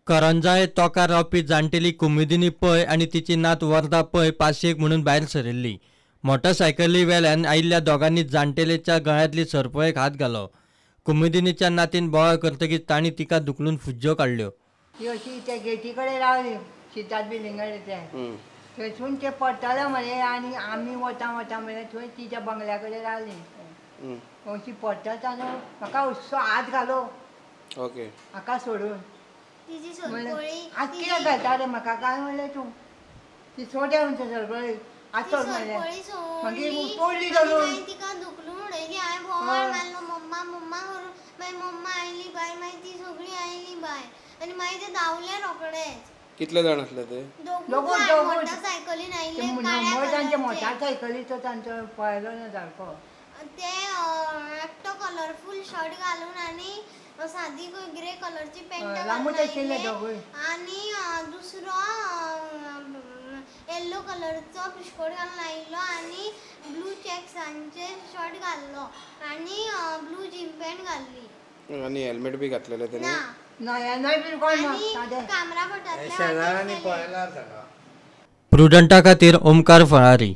करंजाय तोकार रावपी जाणटेली कुमुदिनी पै आणि तिची नात वरदा पै पाशेक म्हणून भायर सरिल्ली. मोटरसायकली वेल्यान आयिल्ल्या दोगांनी जाणटेलेच्या गळ्यांतली सरपळेक हात घालो. कुमुदिनीच्या नातीन बोवाळ करतकीच तांणी तिका दुखलून फुज्ज्यो काडल्यो. ती अशी त्या गेटी कडेन रावली सिद्धार्थ बिल्डिंग कडेन थंयसून ते पडटले म्हणे आनी आमी वता म्हणे थंय तिच्या बंगल्या कडेन रावली. अशी पडटा म्हाका असो हात घालो ओके हाका सोडून आज कित्याक घालता रे म्हाका काय म्हणलें तूं ती सोड्या म्हणटा सरपळी आसो म्हणलें मागीर पडली धरून तिका दुखलून उडयली हांवें बोवाळ मारलो मम्मा मम्मा करून मागीर मम्मा आयली भायर मागीर ती सगळीं आयली भायर आनी मागीर ते धांवले रोखडेच. कितले जाण आसले ते? मोटरसायकलीन आयिल्ले मोटरसायकलीचो तांचो पळयलो ना सारको. ते एकटो कलरफूल शर्ट घालून आनी सादी ग्रे कलरची पॅन्ट घालून आनी दुसरो येल्लो कलरचो पिशकोट घालून आयिल्लो आनी ब्लू चॅक्सांचे शर्ट घाल्लो आनी ब्लू जीन पॅन्ट घाल्ली. आनी हेल्मेट बी घातलेले तेणे? कॅमेरा पडटातले प्रुडंटा खातीर ओमकार फळारी.